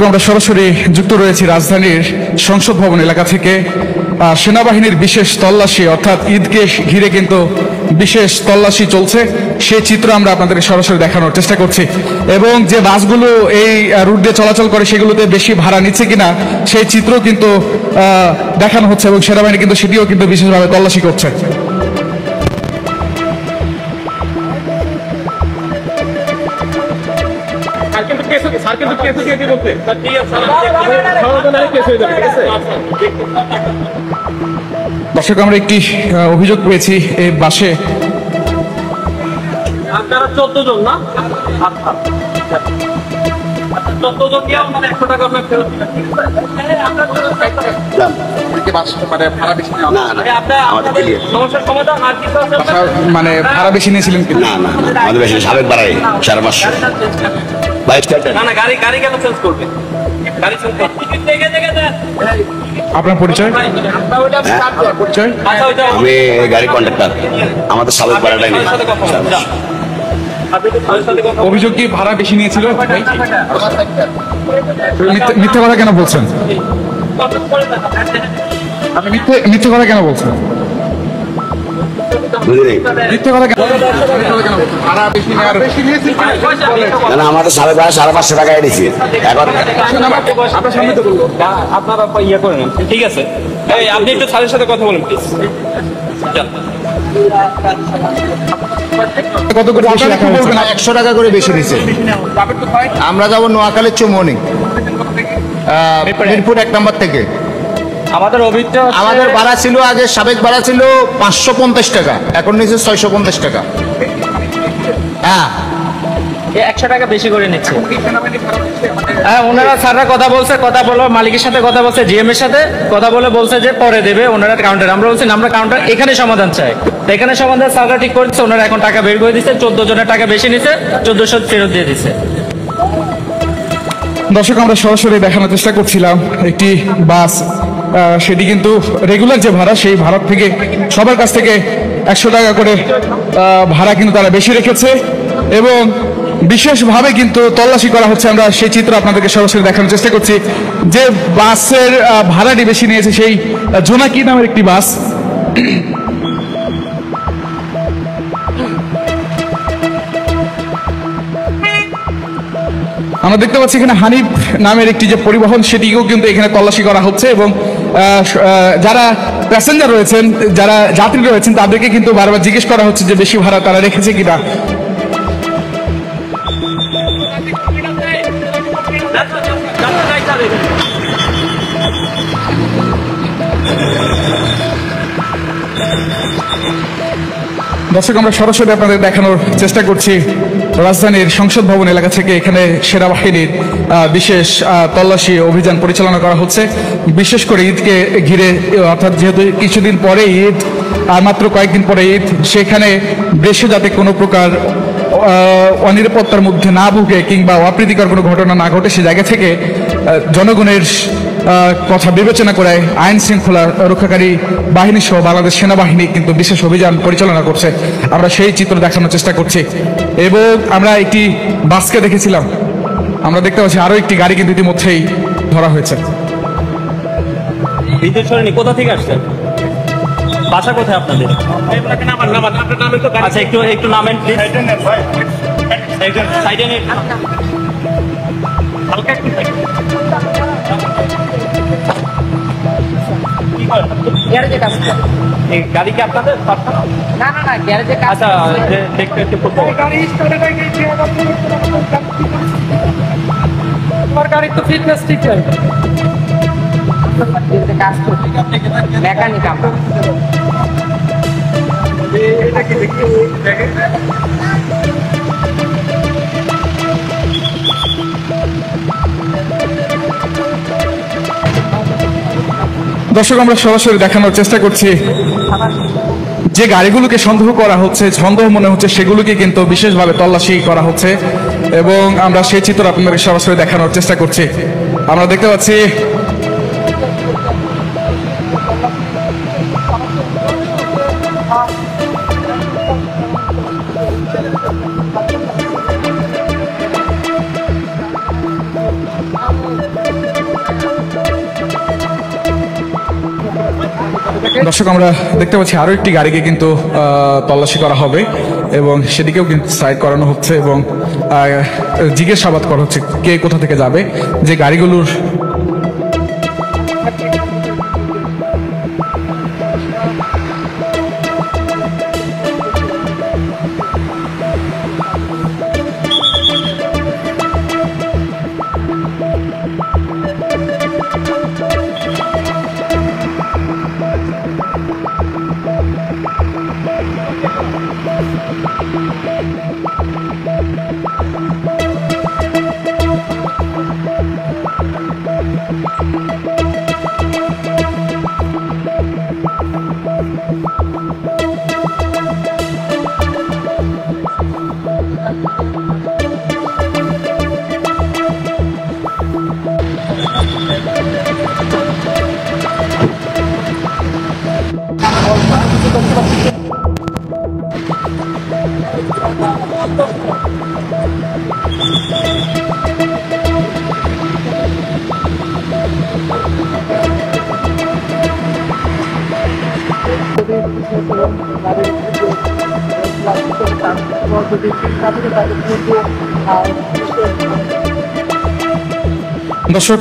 আমরা সরাসরি যুক্ত রয়েছি রাজধানীর সংসদ ভবন এলাকা থেকে। সেনাবাহিনীর বিশেষ তল্লাশি অর্থাৎ ঈদকে ঘিরে কিন্তু বিশেষ তল্লাশি চলছে, সেই চিত্র আমরা আপনাদেরকে সরাসরি দেখানোর চেষ্টা করছি। এবং যে বাসগুলো এই রুট দিয়ে চলাচল করে সেগুলোতে বেশি ভাড়া নিচ্ছে কিনা সেই চিত্র কিন্তু দেখানো হচ্ছে এবং সেনাবাহিনী কিন্তু সেটিও কিন্তু বিশেষভাবে তল্লাশি করছে। দর্শক, আমরা একটি অভিযোগ পেয়েছি এই বাসে। আপনারা 14 জন না? আচ্ছা 14 জন দিয়ে মানে 100 টাকা আপনার ফেরত দিবেন, ঠিক আছে? আপনার সমস্যার সমাধান আর কিছু আছে? মানে ভাড়া বেশি নিয়েছিলেন কি? না না আমাদের বেশি সাবেক বাড়াই 550 না না, গাড়ি কেন চেঞ্জ করবে? গাড়ি চেঞ্জ করবে আপনার পরিচয়? পরিচয়? আমি গাড়ি কন্ট্রাক্টর, আমাদের সাবেক বাড়াটাই নেই। অভিযোগ কি ভাড়া বেশি নিয়েছিল? মিথ্যে কথা কেন বলছেন? আপনি মিথ্যে কথা কেন বলছেন? মিথ্যে কথা কেন? ভাড়া বেশি না আমাদের সাবেক বাড়া 550 টাকা দিয়েছি। এখন আপনার সামনে তো বলবো। আপনারা ইয়ে করে নেন, ঠিক আছে? এই আপনি একটু স্যারের সাথে কথা বলুন প্লিজ। কত করে বেশি রাখা হয়েছে? 100 টাকা করে বেশি দিচ্ছে। আমরা যাবো নোয়াখালীর চৌমনি, মিরপুর 1 নম্বর থেকে। আমাদের অভিযোগ, আমাদের ভাড়া ছিল আগে, সাবেক ভাড়া ছিল 550 টাকা, এখন নিচে 650 টাকা। হ্যাঁ 100 টাকা বেশি করে নিচ্ছে। হ্যাঁ, ওনারা স্যাররা কথা বলছে, কথা বলো মালিকের সাথে কথা বলছে, জিএম এর সাথে কথা বলে বলছে যে পরে দেবে ওনারা কাউন্টার। আমরা বলছি আমরা কাউন্টার এখানে সমাধান চাই, এখানে সমাধান স্যাররা ঠিক করছে। ওনারা এখন টাকা বের করে দিচ্ছে, 14 জনের টাকা বেশি নিচ্ছে, 1400 ফেরত দিয়ে দিচ্ছে। দর্শক, আমরা সরাসরি দেখানোর চেষ্টা করছিলাম একটি বাস, সেটি কিন্তু রেগুলার যে ভাড়া সেই ভাড়া থেকে সবার কাছ থেকে 100 টাকা করে ভাড়া কিন্তু তারা বেশি রেখেছে এবং বিশেষভাবে কিন্তু তল্লাশি করা হচ্ছে। আমরা সেই চিত্র আপনাদেরকে সরাসরি দেখানোর চেষ্টা করছি। যে বাসের ভাড়াটি বেশি নিয়েছে সেই জোনাকি নামের একটি বাস। আমরা দেখতে পাচ্ছি এখানে হানিফ নামের একটি যে পরিবহন সেটিকেও কিন্তু এখানে তল্লাশি করা হচ্ছে এবং যারা প্যাসেঞ্জার রয়েছেন, যারা যাত্রী রয়েছেন তাদেরকে কিন্তু বারবার জিজ্ঞেস করা হচ্ছে যে বেশি ভাড়া তারা রেখেছে কিনা। দর্শক, আমরা সরাসরি আপনাদের দেখানোর চেষ্টা করছি রাজধানীর সংসদ ভবন এলাকা থেকে। এখানে সেনাবাহিনীর বিশেষ তল্লাশি অভিযান পরিচালনা করা হচ্ছে, বিশেষ করে ঈদকে ঘিরে। অর্থাৎ যেহেতু কিছুদিন পরে ঈদ, আর মাত্র কয়েকদিন পরে ঈদ, সেখানে দেশে যাতে কোনো প্রকার অনিরাপত্তার মধ্যে না ভুগে কিংবা অপ্রীতিকর কোনো ঘটনা না ঘটে, সে জায়গা থেকে জনগণের কথা বিবেচনা করে আইন শৃঙ্খলা রক্ষাকারী বাহিনী সহ বাংলাদেশ সেনাবাহিনী কিন্তু বিশেষ অভিযান পরিচালনা করছে। আমরা সেই চিত্র দেখানোর চেষ্টা করছি এবং আমরা একটি বাসকে দেখেছিলাম, আমরা দেখতে পাচ্ছি আরো একটি গাড়ি কিন্তু ইতিমধ্যেই ধরা হয়েছে। কোথা থেকে আসছেন? বাসা কোথায় আপনাদের? আচ্ছা, একটু নামেন প্লিজ। সাইডে নেন, হালকা একটু গাড়ি কি আপনাদের? না না না, গ্যারেজে কাজ। আচ্ছা, দেখতে তোমার গাড়ি তো ফিটনেস ঠিক আছে, কাজ করছে মেকানিক আমরা। দর্শক, আমরা সরাসরি দেখানোর চেষ্টা করছি যে গাড়িগুলোকে সন্দেহ করা হচ্ছে, সন্দেহ মনে হচ্ছে, সেগুলোকে কিন্তু বিশেষভাবে তল্লাশি করা হচ্ছে এবং আমরা সেই চিত্র আপনাদের সরাসরি দেখানোর চেষ্টা করছি। আমরা দেখতে পাচ্ছি দর্শক আমরা দেখতে পাচ্ছি আরো একটি গাড়িকে কিন্তু তল্লাশি করা হবে এবং সেদিকেও কিন্তু সাইড করানো হচ্ছে এবং জিজ্ঞাসাবাদ করা হচ্ছে কে কোথা থেকে যাবে, যে গাড়িগুলোর দর্শক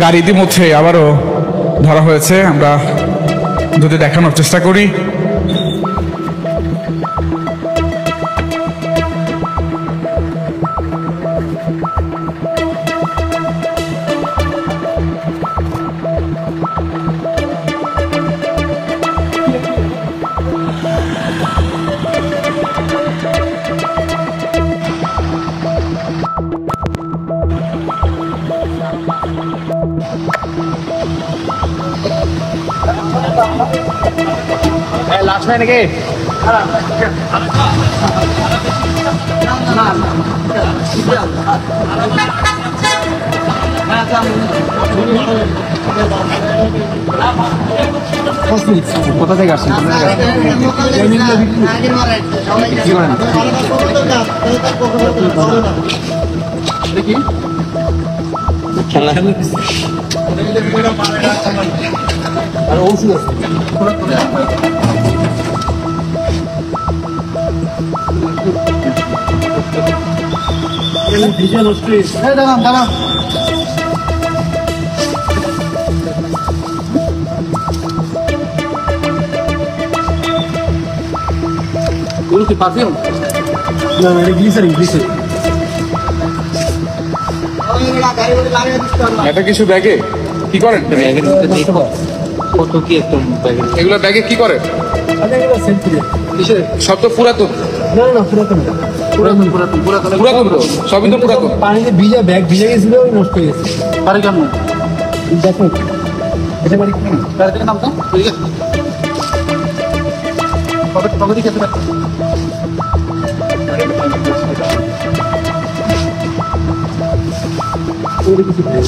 গাড়ি ইতিমধ্যে আবারও ধরা হয়েছে, আমরা যদি দেখানোর চেষ্টা করি। লাস্ট হয় নাকি? কোথা থেকে আসছেন? কি করেন? দেখি আর ওষুধ আছে। দাঁড়ান দাঁড়ান, কি পারফিউম? না এটা গ্লিসারিন। এটা কিছু ব্যাগে কি করেন? কত কি একটা ব্যাগে এগুলো ব্যাগে কি করে? সব তো পুরাতন। না না পুরাতন পুরাতন তো সবই তো পুরাতন। পানিতে ভিজা ব্যাগ ভিজে গেছিল, নষ্ট হয়ে গেছে। বাড়ি কেমন? দেখো এটা বাড়ি কি বাড়ি থেকে নামতো পকেটে খেতে পারতো। কিছু নেই।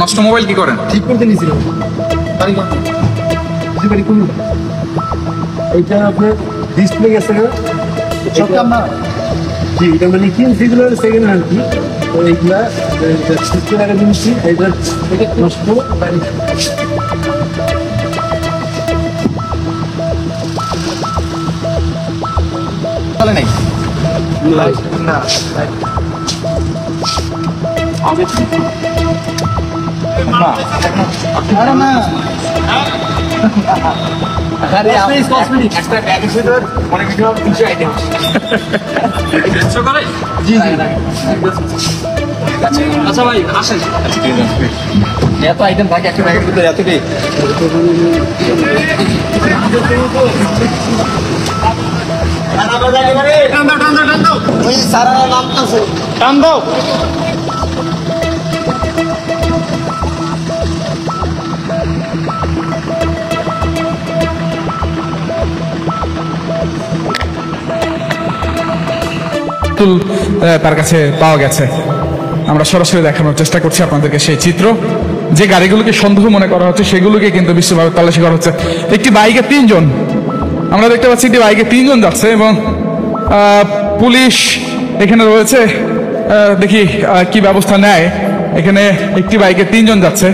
নষ্ট মোবাইল কি করেন? ঠিক করতে নিয়েছিলাম। বাড়ি কেমন? বাড়ি কোন এইটা আপনার ডিসপ্লে গেছে না? সব কাম না জি, এটা মানে কিনছি এগুলো সেকেন্ড হ্যান্ড কি তো এইগুলা 60 টাকা কিনছি এইটা নষ্ট বাড়ি চলে নাই এত আইটেম থাকে একটা ব্যাগের ভিতরে এতটাই টান দাও তুল তার কাছে পাওয়া গেছে। আমরা সরাসরি দেখানোর চেষ্টা করছি আপনাদেরকে সেই চিত্র। যে গাড়িগুলোকে সন্দেহ মনে করা হচ্ছে সেগুলোকে কিন্তু বিশ্বভাবে তল্লাশি করা হচ্ছে। একটি বাইকে 3 জন, আমরা দেখতে পাচ্ছি একটি বাইকে 3 জন যাচ্ছে এবং পুলিশ এখানে রয়েছে। দেখি কি ব্যবস্থা নেয়। এখানে একটি বাইকে 3 জন যাচ্ছে।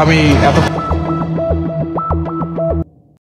আমি এত